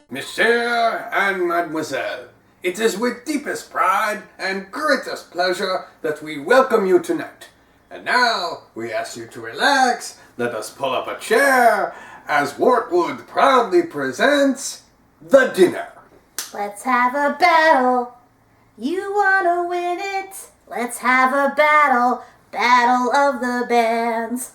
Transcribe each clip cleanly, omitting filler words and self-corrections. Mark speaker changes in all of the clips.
Speaker 1: Monsieur and Mademoiselle, it is with deepest pride and greatest pleasure that we welcome you tonight. And now, we ask you to relax, let us pull up a chair, as Wortwood proudly presents the dinner.
Speaker 2: Let's have a battle. You wanna win it? Let's have a battle. Battle of the bands.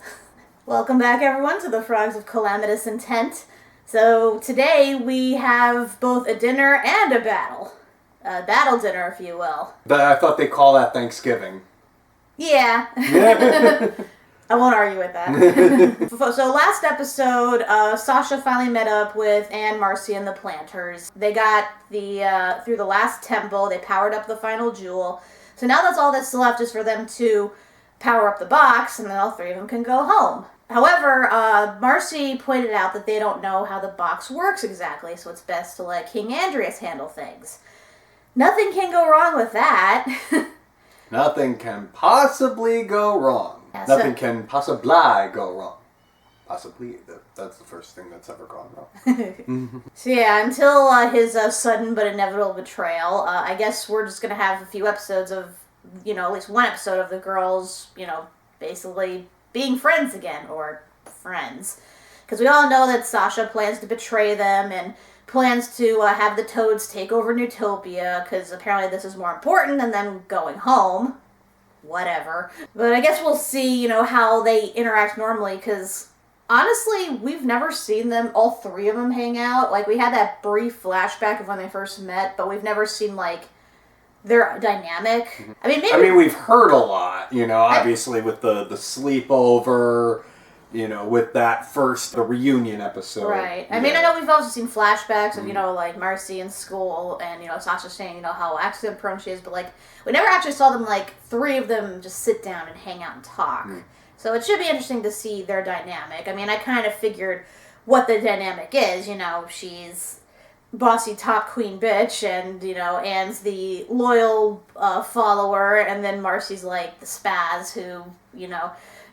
Speaker 2: Welcome back, everyone, to the Frogs of Calamitous Intent. So today we have both a dinner and a battle. A battle dinner, if you will.
Speaker 1: I thought they call that Thanksgiving.
Speaker 2: Yeah. I won't argue with that. So last episode, Sasha finally met up with Marcy and the Plantars. They got through the last temple. They powered up the final jewel. So now that's all that's left is for them to power up the box, and then all three of them can go home. However, Marcy pointed out that they don't know how the box works exactly, so it's best to let King Andreas handle things. Nothing can go wrong with that.
Speaker 1: Nothing can possibly go wrong.
Speaker 2: Yeah,
Speaker 1: Nothing can possibly go wrong. Possibly, that's the first thing that's ever gone wrong.
Speaker 2: So yeah, until his sudden but inevitable betrayal, I guess we're just going to have a few episodes of, at least one episode of the girls, basically being friends again, or friends. Because we all know that Sasha plans to betray them and plans to have the Toads take over Newtopia, because apparently this is more important than them going home. Whatever. But I guess we'll see, how they interact normally, because honestly, we've never seen them, all three of them, hang out. Like, we had that brief flashback of when they first met, but we've never seen, their dynamic. I mean,
Speaker 1: we've heard a lot, obviously with the sleepover, with that the reunion episode.
Speaker 2: Right. I mean, I know we've also seen flashbacks of, Marcy in school and, Sasha saying, how accident prone she is, but, we never actually saw them, three of them just sit down and hang out and talk. So it should be interesting to see their dynamic. I mean, I kind of figured what the dynamic is, she's bossy top queen bitch, and, Anne's the loyal follower, and then Marcy's, the spaz who,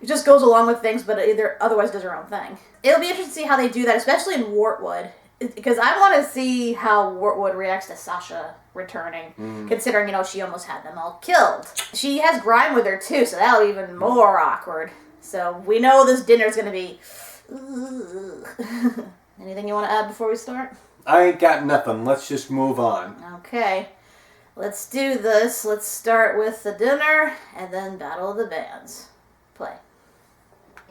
Speaker 2: just goes along with things, but otherwise does her own thing. It'll be interesting to see how they do that, especially in Wortwood, because I want to see how Wortwood reacts to Sasha returning, considering, she almost had them all killed. She has Grime with her, too, so that'll be even more awkward. So we know this dinner's going to be... Anything you want to add before we start?
Speaker 1: I ain't got nothing. Let's just move on.
Speaker 2: Okay. Let's do this. Let's start with the dinner, and then Battle of the Bands. Play.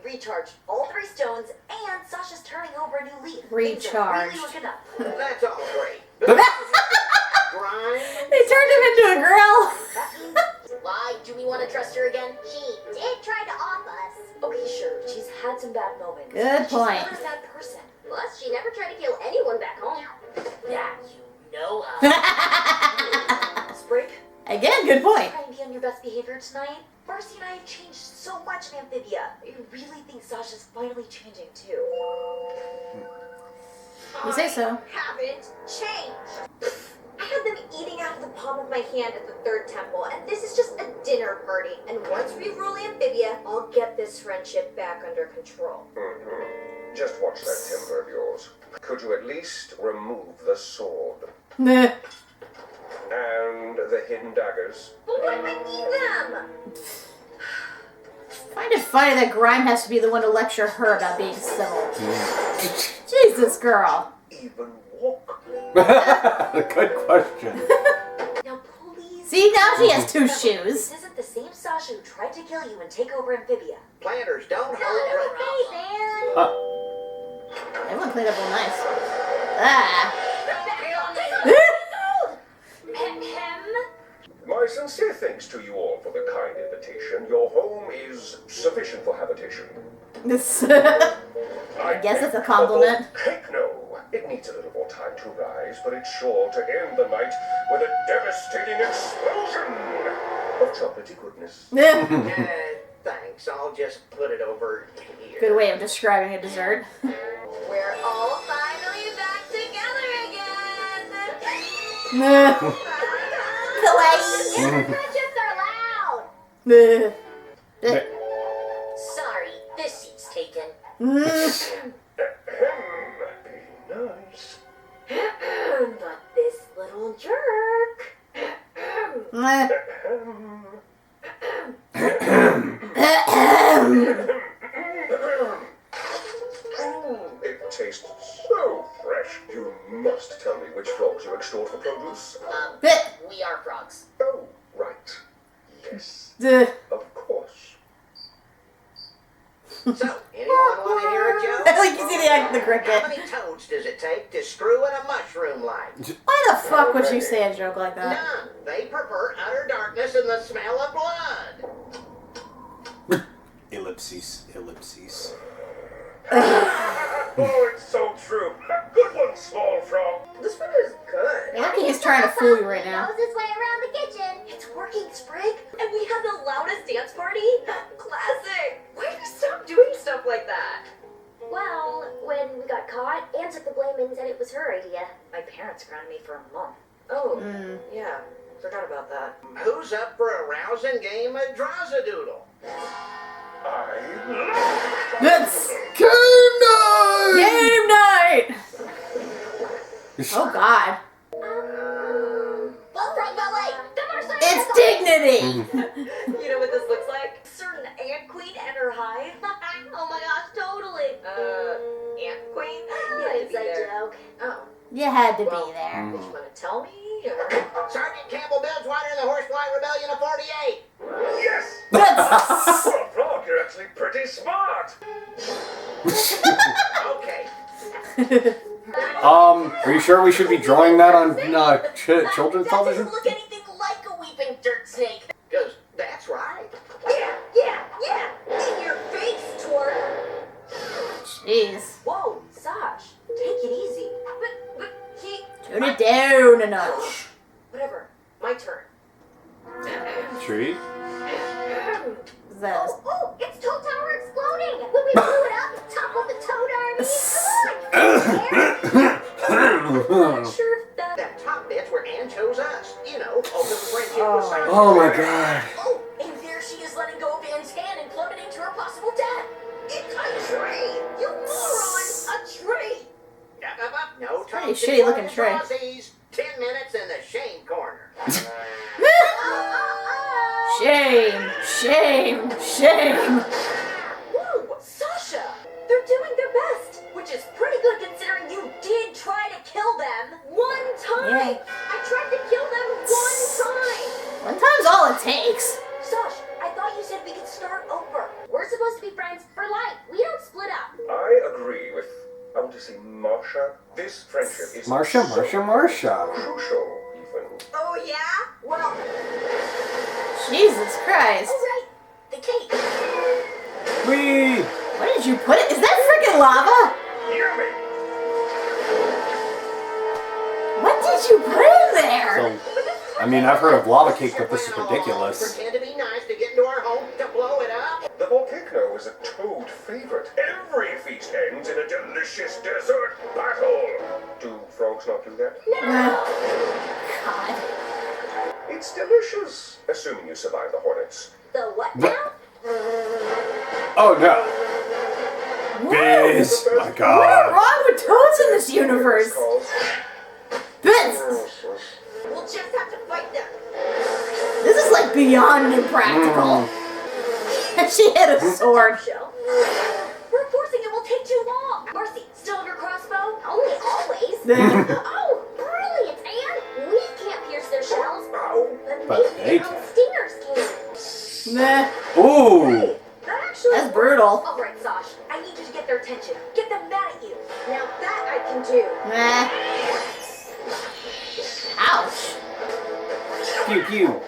Speaker 3: Recharge all 3 stones, and Sasha's turning over a new leaf.
Speaker 2: Recharged.
Speaker 3: Really looking up.
Speaker 4: That's all great. Grime.
Speaker 2: They turned him into a grill.
Speaker 3: That means, why do we want to trust her again? She did try to off us. Okay, sure. She's had some bad moments.
Speaker 2: Good point.
Speaker 3: She's not a bad person. Plus, she never tried to kill anyone back home. Yeah, you know her. Sprig?
Speaker 2: Again, good point.
Speaker 3: Try and be on your best behavior tonight. Marcy and I have changed so much in Amphibia. I really think Sasha's finally changing too.
Speaker 2: You say so.
Speaker 3: I haven't changed. I had them eating out of the palm of my hand at the 3rd temple, and this is just a dinner party. And once we rule Amphibia, I'll get this friendship back under control.
Speaker 4: Just watch that temper of yours. Could you at least remove the sword?
Speaker 2: Meh.
Speaker 4: And the hidden daggers?
Speaker 3: But what if I need them?
Speaker 2: I find it funny that Grime has to be the one to lecture her about being civil. Jesus, girl.
Speaker 4: Even walk?
Speaker 1: Good question.
Speaker 3: Now please...
Speaker 2: See, now she has 2
Speaker 3: This
Speaker 2: shoes.
Speaker 3: isn't the same Sasha who tried to kill you and take over Amphibia.
Speaker 4: Plantars don't
Speaker 3: Not
Speaker 4: hold
Speaker 3: every
Speaker 4: her.
Speaker 3: man.
Speaker 1: Huh.
Speaker 2: Everyone cleaned up real nice. Ah.
Speaker 4: My sincere thanks to you all for the kind invitation. Your home is sufficient for habitation.
Speaker 2: I guess it's a compliment.
Speaker 4: Heck no. It needs a little more time to rise, but it's sure to end the night with a devastating explosion of chocolatey goodness.
Speaker 5: Thanks. I'll just put it over here.
Speaker 2: Good way of describing a dessert.
Speaker 3: We're all finally back together again.
Speaker 2: Kawaii.
Speaker 3: Friendships are loud.
Speaker 2: Meh.
Speaker 3: Sorry, this seat's taken.
Speaker 4: Be nice.
Speaker 3: jerk.
Speaker 2: Meh.
Speaker 4: It tastes so fresh. You must tell me which frogs you extort for produce.
Speaker 5: We are frogs.
Speaker 4: Oh, right. Yes,
Speaker 2: Duh.
Speaker 4: of course.
Speaker 5: So, anyone want to hear a joke?
Speaker 2: Like you see the
Speaker 5: How
Speaker 2: cricket.
Speaker 5: many toads does it take to screw in a mushroom light?
Speaker 2: Why the fuck would you say a joke like that?
Speaker 5: None. They prefer utter darkness and the smell of blood.
Speaker 1: Ellipses. Ellipses.
Speaker 4: Oh, it's so true. Good one, small frog.
Speaker 3: This one is good.
Speaker 2: Loki is trying to fool you right now.
Speaker 3: Knows his way around the kitchen. It's working, Sprig. And we have the loudest dance party. Classic. Why do you stop doing stuff like that? Well, when we got caught, Anne took the blame and said it was her idea. My parents grounded me for a month. Oh, yeah. Forgot about that.
Speaker 5: Who's up for a rousing game of Drazadoodle?
Speaker 4: I love
Speaker 2: That's
Speaker 1: Game night!
Speaker 2: game night! Oh god.
Speaker 3: Bullfrog ballet.
Speaker 2: It's dignity!
Speaker 3: You know what this looks like? Certain ant queen and her hive. Oh my gosh, totally. Ant queen? Yeah, it's a joke. Oh.
Speaker 2: You had to
Speaker 3: Well,
Speaker 2: be there.
Speaker 3: Did you want to tell me?
Speaker 5: Sergeant Campbell builds water in the Horsefly Rebellion of 48.
Speaker 4: Yes!
Speaker 2: That's...
Speaker 4: Well, frog, you're actually pretty smart.
Speaker 5: Okay.
Speaker 1: Are you sure we should be drawing that on children's
Speaker 3: That
Speaker 1: television?
Speaker 3: doesn't look anything like a weeping dirt snake.
Speaker 5: Because that's right.
Speaker 3: Yeah. In your face, twerp.
Speaker 2: Jeez.
Speaker 3: Whoa, Sash, take it easy. But he...
Speaker 2: Tune it down a notch.
Speaker 3: Whatever, my turn.
Speaker 1: Treat?
Speaker 2: This.
Speaker 3: Oh, it's Toad Tower exploding! When we blew it up, toppled the Toad Army! Come on! I'm not sure if
Speaker 5: That top bit's where Anne chose us. You know, open friendship with Sasha.
Speaker 1: Oh my god.
Speaker 3: Oh, and there she is letting go of Anne's hand and plummeting to her possible death! It's a tree! You moron! A tree!
Speaker 5: No
Speaker 2: pretty
Speaker 5: time.
Speaker 2: shitty looking tree.
Speaker 5: 10 minutes in the shame corner.
Speaker 2: Shame, shame, shame.
Speaker 3: Whoa, Sasha! They're doing their best, which is pretty good considering you did try to kill them one time!
Speaker 2: Yeah.
Speaker 3: I tried to kill them one time!
Speaker 2: One time's all it takes.
Speaker 3: Sash, I thought you said we could start over. We're supposed to be friends for life. We don't split up.
Speaker 4: I agree with, I want to say, Marsha. This friendship is
Speaker 1: Marsha.
Speaker 4: crucial, even.
Speaker 3: Oh, yeah? Well,
Speaker 2: Jesus Christ.
Speaker 3: alright. The cake.
Speaker 1: Whee!
Speaker 2: Where did you put it? Is that freaking lava?
Speaker 4: Yummy!
Speaker 2: What did you put in there?
Speaker 1: So, I mean, I've heard of lava cake, but this is ridiculous.
Speaker 5: Pretend to be nice to get into our home to blow it up.
Speaker 4: The volcano is a toad favorite. Every feast ends in a delicious dessert battle. Do frogs not do that?
Speaker 2: God.
Speaker 4: It's delicious, assuming you survive the hornets.
Speaker 3: The what now?
Speaker 1: Oh no. Biz! My
Speaker 2: What is
Speaker 1: god.
Speaker 2: wrong with toads in this universe? This
Speaker 3: We'll just have to fight them.
Speaker 2: is like beyond impractical. She hit a sword.
Speaker 3: Shell. Reinforcing it will take too long. Marcy, still on your crossbow? Only always. Oh, brilliant, Anne. We can't pierce their shells. But
Speaker 1: But
Speaker 3: maybe
Speaker 1: they
Speaker 3: their own
Speaker 1: can.
Speaker 3: stingers can.
Speaker 2: Meh.
Speaker 1: Ooh!
Speaker 3: That actually
Speaker 2: That's brutal.
Speaker 3: All right, Sash. I need you to get their attention. Get them mad at you. Now that I can do.
Speaker 2: Meh. Ouch.
Speaker 1: Pew pew.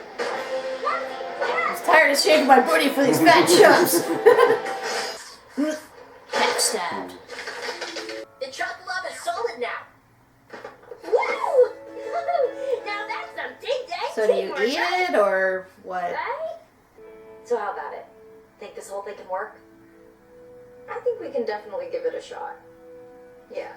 Speaker 2: I'm tired of shaking my booty for these fat chumps. Backstabbed.
Speaker 3: The chocolate lava is solid now. Woo! Now that's some big day.
Speaker 2: So do you eat it or what?
Speaker 3: Right? So how about it? Think this whole thing can work? I think we can definitely give it a shot. Yeah.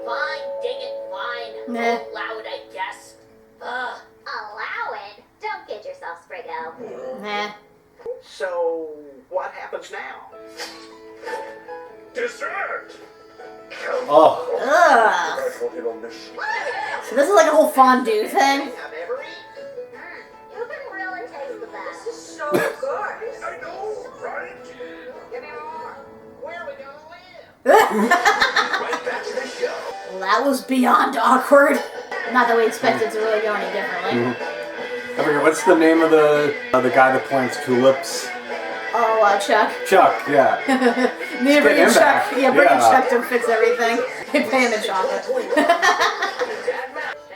Speaker 3: Fine, dang it, fine.
Speaker 2: Nah.
Speaker 3: I'll allow it, I guess. Ugh. Allow it? Don't kid yourself, Spriggo.
Speaker 2: Nah.
Speaker 5: So, what happens now?
Speaker 4: Dessert!
Speaker 1: Oh.
Speaker 2: Ugh.
Speaker 4: got in on this.
Speaker 2: So this is like a whole fondue thing.
Speaker 5: I've ever eaten.
Speaker 3: You can really taste the best.
Speaker 6: This is so good.
Speaker 4: I know, right?
Speaker 5: Give me more. Where are we gonna live?
Speaker 4: Right back to the show.
Speaker 2: Well, that was beyond awkward. Not that we expected to really go any differently.
Speaker 1: I forget, what's the name of the guy that plants tulips?
Speaker 2: Oh, Chuck.
Speaker 1: Chuck, yeah.
Speaker 2: Need to bring in
Speaker 1: him
Speaker 2: Chuck.
Speaker 1: back.
Speaker 2: Yeah, bring in
Speaker 1: Yeah.
Speaker 2: Chuck to fix everything. Pay him in chocolate.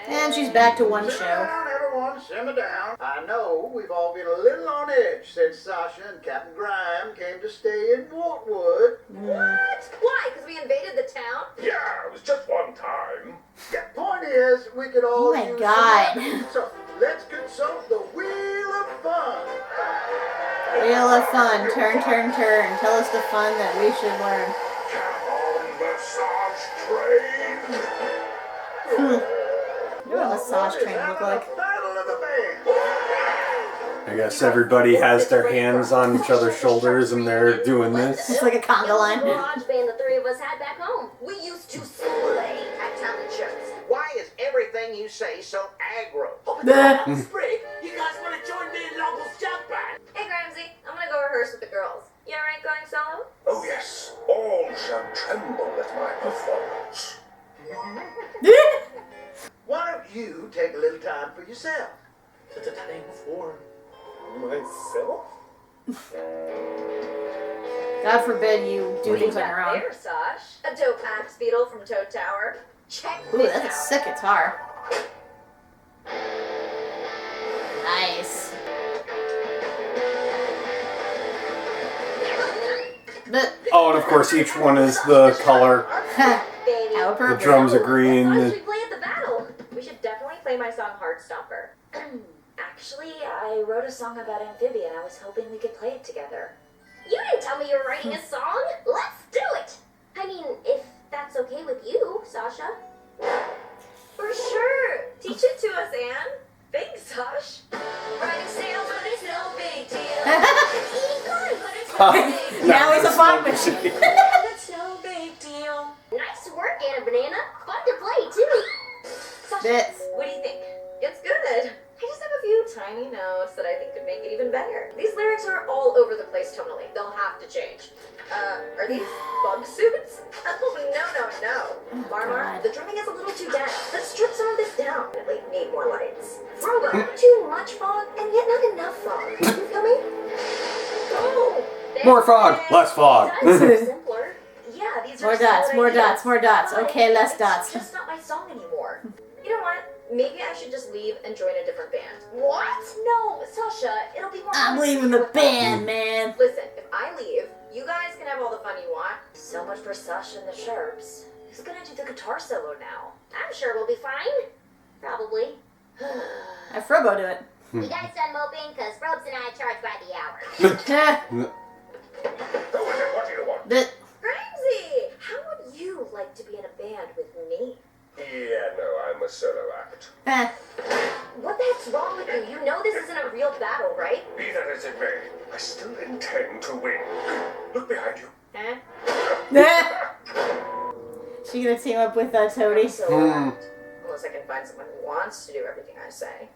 Speaker 2: And she's back to one
Speaker 5: Simmer
Speaker 2: show.
Speaker 5: down, everyone. Simmer down. I know we've all been a little on edge since Sasha and Kat and Grime came to stay in Waltwood.
Speaker 3: What? Why? Because we invaded the town?
Speaker 4: Yeah, it was just one time.
Speaker 5: The point is, we could all
Speaker 2: Oh my
Speaker 5: use
Speaker 2: God.
Speaker 5: some help. So let's consult the Wheel of Fun.
Speaker 2: Wheel of fun. Turn, turn, turn. Tell us the fun that we should learn.
Speaker 4: Come on, massage train.
Speaker 2: What does a massage train look like?
Speaker 5: Battle of the Bands.
Speaker 1: I guess everybody has their hands on each other's shoulders and they're doing this.
Speaker 2: It's like a conga line.
Speaker 3: Garage band the three of us had back home. We used to slay at talent shows.
Speaker 5: Why is everything you say so aggro?
Speaker 6: Sprig, you guys want to join me in Longle's jump band?
Speaker 3: Hey, Grimsy, I'm gonna go rehearse with the girls. You alright going solo?
Speaker 4: Oh yes, all shall tremble at my performance.
Speaker 5: Why don't you take a little time for yourself?
Speaker 6: Time for myself?
Speaker 2: God forbid you do things on
Speaker 3: got
Speaker 2: your own.
Speaker 3: there, Sash? A dope axe beetle from Toad Tower. Check
Speaker 2: Ooh,
Speaker 3: this
Speaker 2: that's a
Speaker 3: out.
Speaker 2: sick guitar. Nice. But,
Speaker 1: Oh, and of course each one is the color.
Speaker 3: Baby.
Speaker 2: how
Speaker 1: The
Speaker 2: appropriate.
Speaker 1: drums are green.
Speaker 3: What songs we play at the battle? We should definitely play my song Heartstopper. Actually, I wrote a song about Amphibia and I was hoping we could play it together. You didn't tell me you were writing a song. Let's do it. I mean, if that's okay with you, Sasha. For sure. Teach it to us, Anne. Thanks, Sash. Writing sales, but it's no big deal. Eating good, but it's no big deal.
Speaker 2: Now he's a fog machine.
Speaker 3: It's no big deal. Nice work, Anna Banana. Fun to play, too. Sasha,
Speaker 2: Bits.
Speaker 3: what do you think? It's good. I just have a few tiny notes that I think could make it even better. These lyrics are all over the place tonally. They'll have to change. Are these bug suits? Oh, no. Marmar,
Speaker 2: God.
Speaker 3: the drumming is a little too dense. Let's strip some of this down. We need more lights. Frobo, too much fog and yet not enough fog. You feel me? Oh,
Speaker 1: More fog,
Speaker 3: that's it.
Speaker 1: less fog.
Speaker 3: Dots are simpler. Yeah, these are
Speaker 2: More dots,
Speaker 3: solid
Speaker 2: more
Speaker 3: ideas.
Speaker 2: dots, more dots.
Speaker 3: But
Speaker 2: Okay, less dots.
Speaker 3: It's just not my song anymore. You know what? Maybe I should just leave and join a different band. What? No, Sasha, it'll be more
Speaker 2: I'm
Speaker 3: fun to
Speaker 2: leaving
Speaker 3: see
Speaker 2: the
Speaker 3: what
Speaker 2: band, man.
Speaker 3: Listen, if I leave, you guys can have all the fun you want. So much for Sasha and the Sharps. Who's gonna do the guitar solo now? I'm sure we'll be fine. Probably.
Speaker 2: Have Frobo do it.
Speaker 3: You guys done moping? Because Robes and I charge by the hour.
Speaker 4: Who is it? What do you want?
Speaker 2: But,
Speaker 3: Ramsey, how would you like to be in a band with me?
Speaker 4: Yeah, no, I'm a solo act.
Speaker 3: What the heck's wrong with you? You know this isn't a real battle, right?
Speaker 4: Be that as it may, I still intend to win. Look behind you.
Speaker 3: Huh?
Speaker 2: she gonna team up with Toady.
Speaker 3: So, unless I can find someone who wants to do everything I say.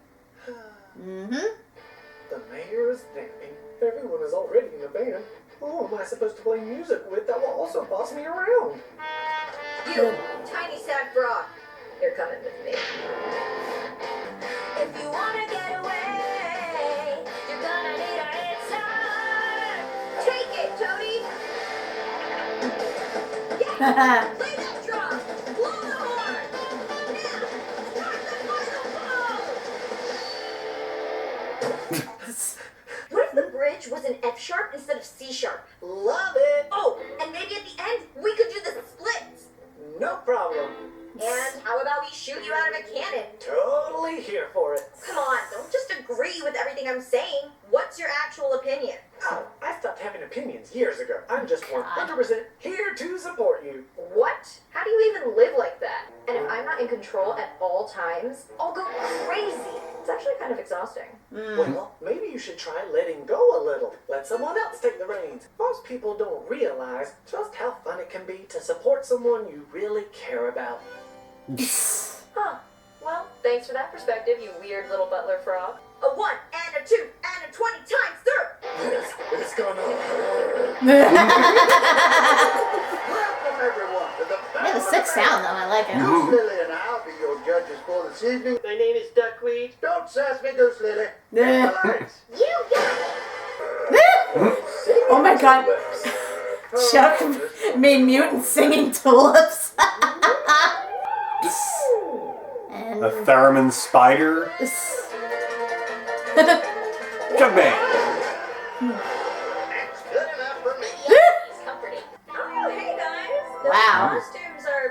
Speaker 2: Mm-hmm.
Speaker 6: The mayor is napping. Everyone is already in the band. Who am I supposed to play music with that will also boss me around?
Speaker 3: You, tiny sack frog, you're coming with me. If you wanna get away, you're gonna need a head start. Take it, Toady. Yeah, play that drum. Blow the horn. Now, start the final blow. What if the bridge was an F sharp instead of C sharp?
Speaker 5: Love it.
Speaker 3: Oh, and maybe at the end we could do the splits.
Speaker 5: No problem.
Speaker 3: And how about we shoot you out of a cannon?
Speaker 6: Totally here for it.
Speaker 3: Come on, don't just agree with everything I'm saying. What's your actual opinion?
Speaker 6: Oh, I stopped having opinions years ago. I'm just 100% here to support you.
Speaker 3: What? How do you even live like that? And if I'm not in control at all times, I'll go crazy. It's actually kind of exhausting.
Speaker 6: Well, maybe you should try letting go a little. Let someone else take the reins. Most people don't realize just how fun it can be to support someone you really care about.
Speaker 3: Huh. Well, thanks for that perspective, you weird little butler frog. A 1 and a 2 and a 20 times through.
Speaker 5: It's gonna hurt. Welcome, everyone, to the
Speaker 2: Yeah, the sick sound though, I like it.
Speaker 5: Goose Lily and I'll be your judges for this evening.
Speaker 6: My name is Duckweed.
Speaker 5: Don't sass me, Goose Lily.
Speaker 2: Yeah.
Speaker 5: The lights.
Speaker 3: You got it.
Speaker 2: Oh my god. Chuck made mutant singing tulips. And
Speaker 1: A theremin spider. Jugman.
Speaker 5: That's good enough for me.
Speaker 3: It's comforting. Oh, hey guys. Those
Speaker 2: Wow.
Speaker 3: costumes are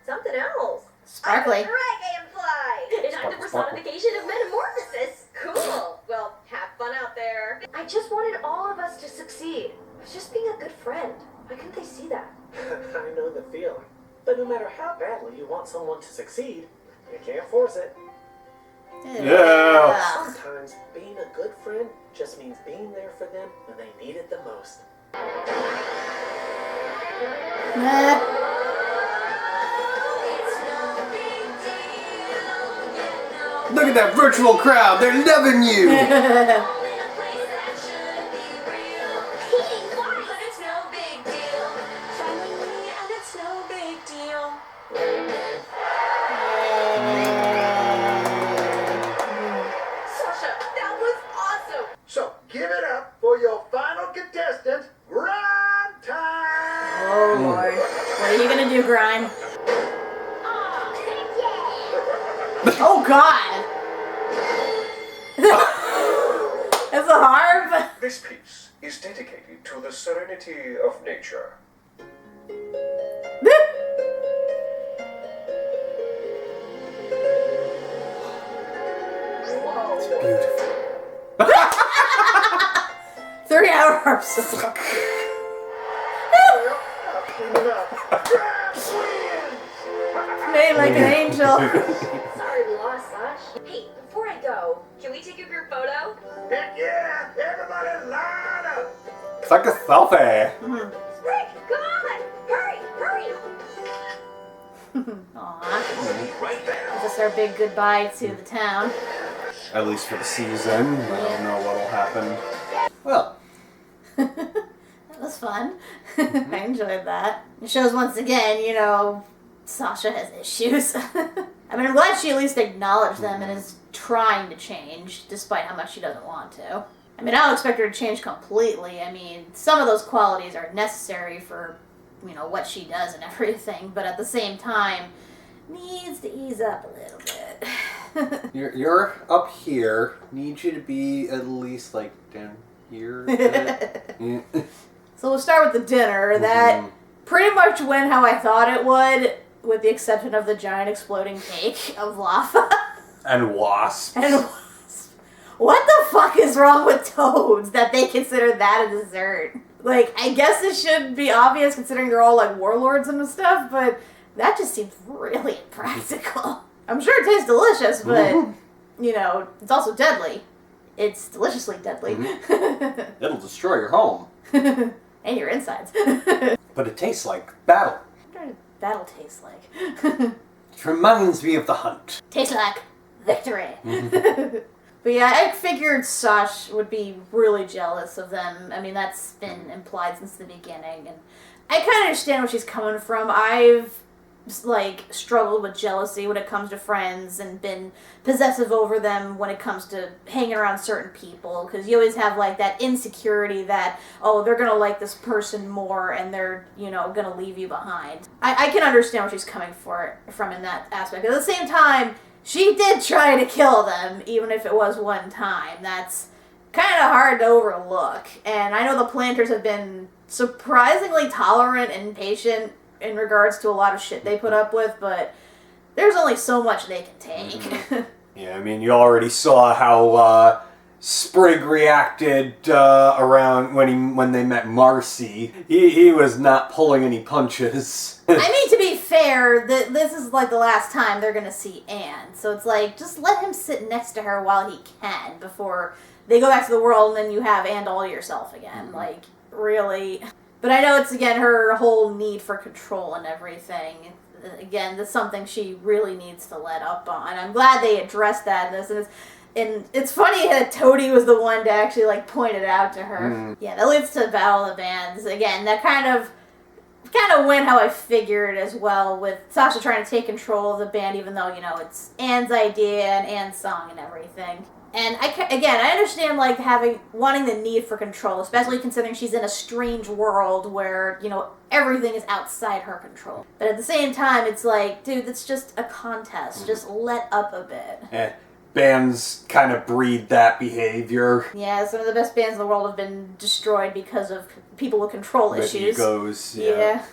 Speaker 3: something else.
Speaker 2: Sparkly.
Speaker 3: I'm a dragonfly. And I'm the personification of metamorphosis. Cool. Well, have fun out there. I just wanted all of us to succeed. I was just being a good friend. Why couldn't they see that?
Speaker 6: I know the feeling. But no matter how badly you want someone to succeed, you can't force it.
Speaker 1: Yeah.
Speaker 6: Sometimes being a good friend just means being there for them when they need it the most.
Speaker 1: Look at that virtual crowd. They're loving you.
Speaker 3: Sasha, that was awesome.
Speaker 5: So, give it up for your final contestant, Grime Time!
Speaker 2: Oh lord. What are you gonna do, Grime?
Speaker 3: Oh, heck yeah.
Speaker 2: Oh god. That's a harp.
Speaker 4: This piece is dedicated to the serenity of nature.
Speaker 1: Beautiful.
Speaker 2: 3-hour harp solo.
Speaker 5: Well, I'll clean it up. Grime wins!
Speaker 2: Made like an angel.
Speaker 3: Sorry we lost, Sash. Hey, before I go, can we take a group photo?
Speaker 5: Heck yeah! Everybody line up!
Speaker 1: It's like a selfie.
Speaker 3: Rick, come on! Hurry, hurry!
Speaker 2: Aww.
Speaker 5: Right there.
Speaker 2: Is this our big goodbye to the town?
Speaker 1: At least for the season. I don't know what'll happen. Well,
Speaker 2: That was fun. I enjoyed that. It shows once again, you know, Sasha has issues. I mean, I'm glad she at least acknowledged them and is trying to change, despite how much she doesn't want to. I mean, I don't expect her to change completely. I mean, some of those qualities are necessary for, you know, what she does and everything, but at the same time, needs to ease up a little bit.
Speaker 1: you're up here. Need you to be at least like down here. Yeah.
Speaker 2: So we'll start with the dinner. That pretty much went how I thought it would, with the exception of the giant exploding cake of lava.
Speaker 1: And wasps.
Speaker 2: And what the fuck is wrong with toads that they consider that a dessert? Like, I guess it should be obvious considering they're all like warlords and stuff, but that just seems really impractical. I'm sure it tastes delicious, but, you know, it's also deadly. It's deliciously deadly.
Speaker 1: It'll destroy your home.
Speaker 2: And your insides.
Speaker 1: But it tastes like battle.
Speaker 2: What does battle taste like?
Speaker 1: It reminds me of the hunt.
Speaker 2: Tastes like victory. But yeah, I figured Sash would be really jealous of them. I mean, that's been implied since the beginning, and I kind of understand where she's coming from. I've like struggled with jealousy when it comes to friends and been possessive over them when it comes to hanging around certain people, because you always have like that insecurity that, oh, they're gonna like this person more and they're, you know, gonna leave you behind. I can understand where she's coming from in that aspect. At the same time, she did try to kill them, even if it was one time. That's kind of hard to overlook. And I know the Plantars have been surprisingly tolerant and patient in regards to a lot of shit they put up with, but there's only so much they can take.
Speaker 1: Yeah, I mean, you already saw how Sprig reacted around when they met Marcy. He was not pulling any punches.
Speaker 2: I mean, to be fair, this is like the last time they're gonna see Anne, so it's like, just let him sit next to her while he can before they go back to the world and then you have Anne all to yourself again. Like, really. But I know it's, again, her whole need for control and everything. Again, that's something she really needs to let up on. I'm glad they addressed that in this. And it's funny that Toadie was the one to actually, like, point it out to her. Yeah, that leads to Battle of the Bands. Again, that kind of went how I figured as well, with Sasha trying to take control of the band, even though, you know, it's Anne's idea and Anne's song and everything. And I understand, like, wanting the need for control, especially considering she's in a strange world where, you know, everything is outside her control. But at the same time, it's like, dude, it's just a contest. Just let up a bit.
Speaker 1: Bands kind of breed that behavior.
Speaker 2: Yeah, some of the best bands in the world have been destroyed because of people with control issues.
Speaker 1: Egos, yeah.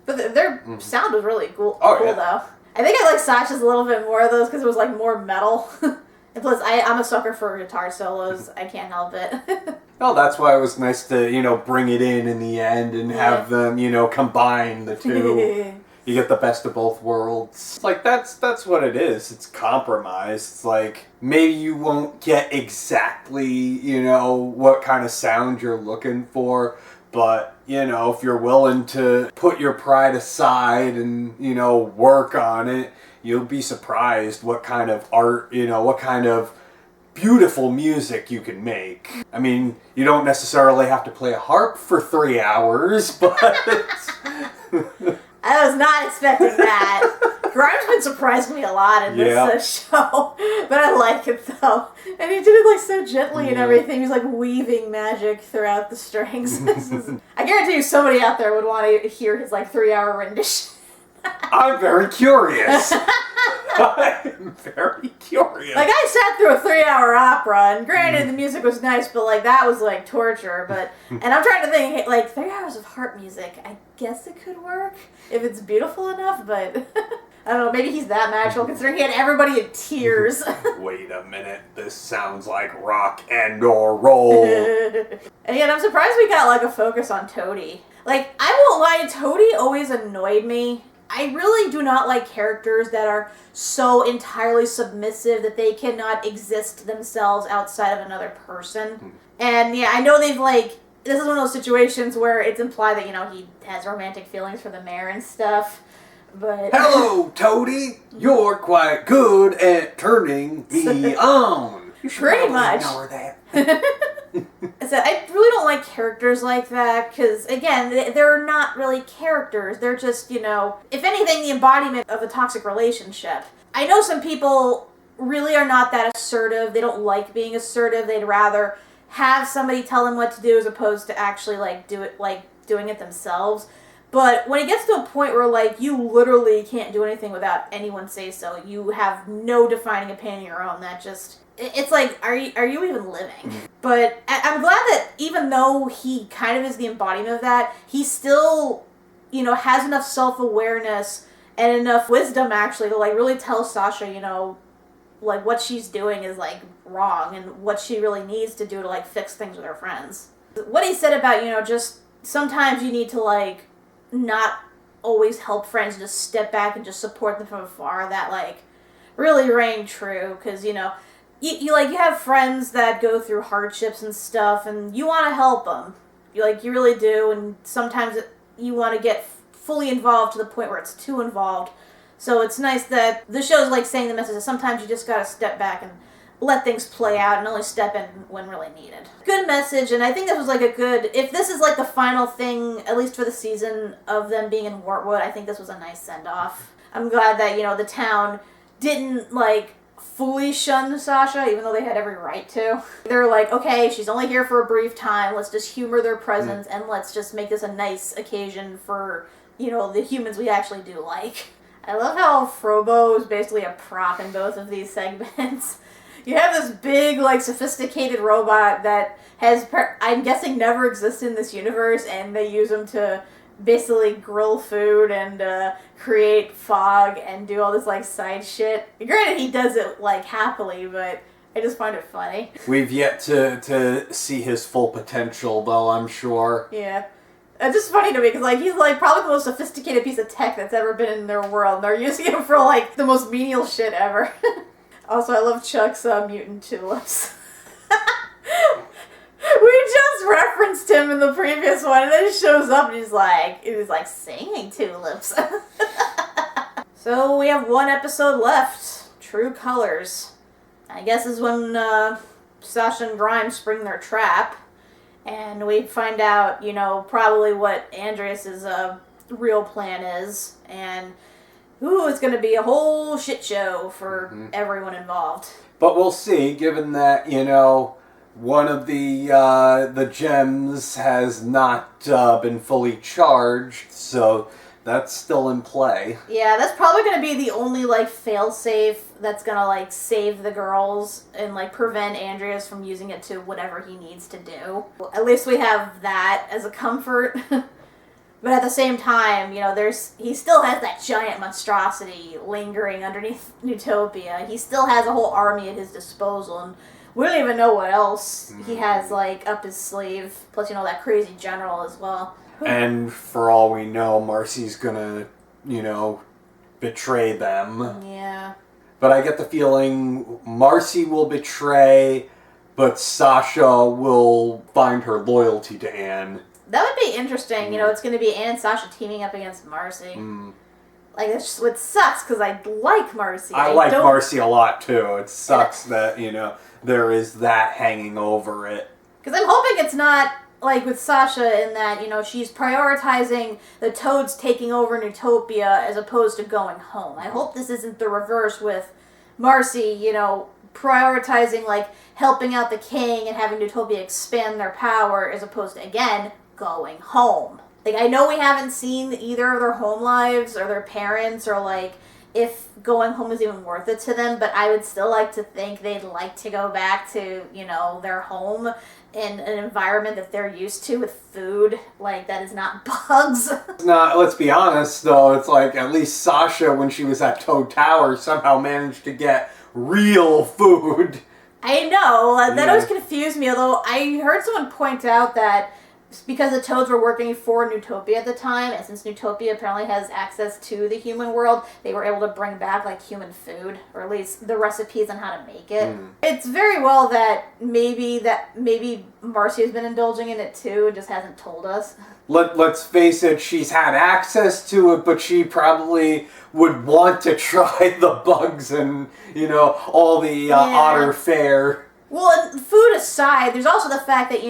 Speaker 2: But their sound was really cool,
Speaker 1: yeah.
Speaker 2: though. I think I like Sasha's a little bit more of those because it was, like, more metal. And plus, I'm a sucker for guitar solos. I can't help it.
Speaker 1: Well, that's why it was nice to, you know, bring it in the end and have them, you know, combine the two. You get the best of both worlds. It's like, that's what it is. It's compromise. It's like, maybe you won't get exactly, you know, what kind of sound you're looking for, but, you know, if you're willing to put your pride aside and, you know, work on it, you'll be surprised what kind of art, you know, what kind of beautiful music you can make. I mean, you don't necessarily have to play a harp for 3 hours, but
Speaker 2: I was not expecting that. Grime's been surprising me a lot in this show, but I like it though. And he did it like so gently and everything. He's like weaving magic throughout the strings. I guarantee you somebody out there would want to hear his like 3-hour rendition.
Speaker 1: I'm very curious. I'm very curious.
Speaker 2: Like, I sat through a 3-hour opera, and granted, the music was nice, but, like, that was, like, torture, but... And I'm trying to think, like, 3 hours of harp music, I guess it could work, if it's beautiful enough, but... I don't know, maybe he's that magical, considering he had everybody in tears.
Speaker 1: Wait a minute, this sounds like rock and or roll.
Speaker 2: And yet, I'm surprised we got, like, a focus on Toadie. Like, I won't lie, Toadie always annoyed me. I really do not like characters that are so entirely submissive that they cannot exist themselves outside of another person. And yeah, I know they've like, this is one of those situations where it's implied that, you know, he has romantic feelings for the mayor and stuff, but...
Speaker 1: Hello, Toadie! You're quite good at turning me on. You should
Speaker 2: pretty much.
Speaker 1: Know that.
Speaker 2: So I really don't like characters like that, because, again, they're not really characters. They're just, you know, if anything, the embodiment of a toxic relationship. I know some people really are not that assertive. They don't like being assertive. They'd rather have somebody tell them what to do as opposed to actually, like, doing it themselves. But when it gets to a point where, like, you literally can't do anything without anyone say so, you have no defining opinion of your own, that just... It's like, are you even living? But I'm glad that even though he kind of is the embodiment of that, he still, you know, has enough self-awareness and enough wisdom, actually, to, like, really tell Sasha, you know, like, what she's doing is, like, wrong and what she really needs to do to, like, fix things with her friends. What he said about, you know, just sometimes you need to, like, not always help friends, just step back and just support them from afar, that, like, really rang true, because, you know, you have friends that go through hardships and stuff, and you want to help them. You really do, and sometimes you want to get fully involved to the point where it's too involved. So it's nice that the show's, like, saying the message that sometimes you just gotta step back and let things play out and only step in when really needed. Good message, and I think this was, like, if this is, like, the final thing, at least for the season, of them being in Wartwood, I think this was a nice send-off. I'm glad that, you know, the town didn't, like, fully shun Sasha, even though they had every right to. They're like, okay, she's only here for a brief time, let's just humor their presence, and let's just make this a nice occasion for, you know, the humans we actually do like. I love how Frobo is basically a prop in both of these segments. You have this big, like, sophisticated robot that has, I'm guessing, never existed in this universe, and they use him to basically grill food and create fog and do all this, like, side shit. Granted, he does it, like, happily, but I just find it funny.
Speaker 1: We've yet to see his full potential, though, I'm sure.
Speaker 2: Yeah. It's just funny to me, because, like, he's, like, probably the most sophisticated piece of tech that's ever been in their world, and they're using him for, like, the most menial shit ever. Also, I love Chuck's mutant tulips. We just just referenced him in the previous one, and then he shows up and he was like singing tulips. So we have one episode left, True Colors. I guess is when Sasha and Grime spring their trap, and we find out, probably what Andreas's real plan is, and it's going to be a whole shit show for everyone involved.
Speaker 1: But we'll see, given that, one of the gems has not been fully charged, so that's still in play.
Speaker 2: Yeah, that's probably going to be the only, fail-safe that's going to, save the girls and, prevent Andreas from using it to whatever he needs to do. Well, at least we have that as a comfort. But at the same time, he still has that giant monstrosity lingering underneath Newtopia. He still has a whole army at his disposal, and we don't even know what else he has, up his sleeve. Plus, that crazy general as well.
Speaker 1: And for all we know, Marcy's gonna, betray them.
Speaker 2: Yeah.
Speaker 1: But I get the feeling Marcy will betray, but Sasha will find her loyalty to Anne.
Speaker 2: That would be interesting. It's going to be Anne and Sasha teaming up against Marcy. That's just what sucks, because I like Marcy.
Speaker 1: I like Marcy a lot, too. It sucks that, there is that hanging over it.
Speaker 2: Because I'm hoping it's not with Sasha in that, she's prioritizing the Toads taking over Newtopia as opposed to going home. I hope this isn't the reverse with Marcy, prioritizing, helping out the king and having Newtopia expand their power as opposed to, again, going home. I know we haven't seen either of their home lives or their parents or, if going home is even worth it to them, but I would still like to think they'd like to go back to, their home in an environment that they're used to with food, that is not bugs.
Speaker 1: Let's be honest, though, it's at least Sasha, when she was at Toad Tower, somehow managed to get real food.
Speaker 2: I know, that always confused me, although I heard someone point out that because the Toads were working for Newtopia at the time, and since Newtopia apparently has access to the human world, they were able to bring back, human food, or at least the recipes on how to make it. It's very well that maybe Marcy has been indulging in it too, and just hasn't told us.
Speaker 1: Let's face it, she's had access to it, but she probably would want to try the bugs and, all the otter fare.
Speaker 2: Well, and food aside, there's also the fact that,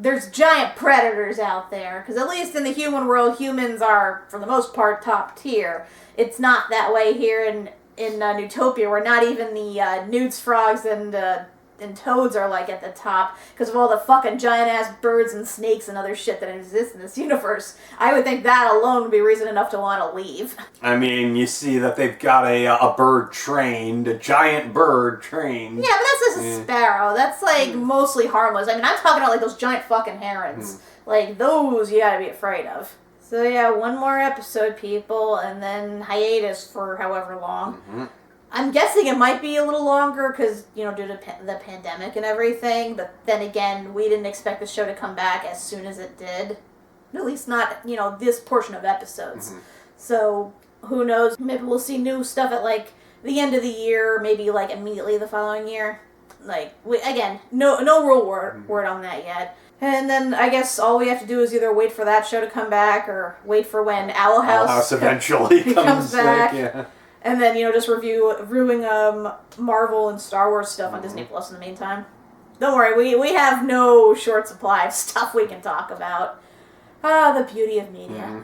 Speaker 2: there's giant predators out there, because at least in the human world, humans are, for the most part, top tier. It's not that way here in Newtopia, where not even the newts, frogs, and toads are, at the top, because of all the fucking giant-ass birds and snakes and other shit that exists in this universe. I would think that alone would be reason enough to want to leave.
Speaker 1: I mean, you see that they've got a bird trained, a giant bird trained.
Speaker 2: Yeah, but that's just a sparrow. That's, mostly harmless. I mean, I'm talking about, those giant fucking herons. Those you gotta be afraid of. So, yeah, one more episode, people, and then hiatus for however long. I'm guessing it might be a little longer because, due to the pandemic and everything. But then again, we didn't expect the show to come back as soon as it did. At least not, this portion of episodes. So, who knows? Maybe we'll see new stuff at, the end of the year, maybe, immediately the following year. No real word on that yet. And then I guess all we have to do is either wait for that show to come back or wait for when Owl House
Speaker 1: eventually comes
Speaker 2: back.
Speaker 1: Yeah.
Speaker 2: And then, just reviewing Marvel and Star Wars stuff on Disney Plus in the meantime. Don't worry, we have no short supply of stuff we can talk about. The beauty of media.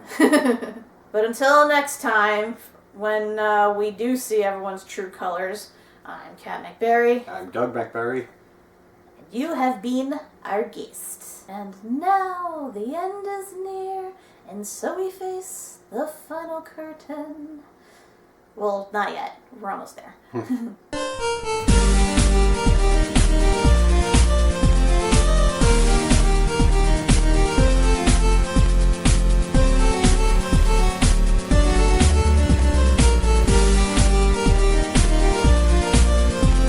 Speaker 2: But until next time, when we do see everyone's true colors, I'm Kat MacBerrie.
Speaker 1: I'm Doug MacBerrie.
Speaker 2: And you have been our guest. And now the end is near, and so we face the final curtain. Well, not yet. We're almost there.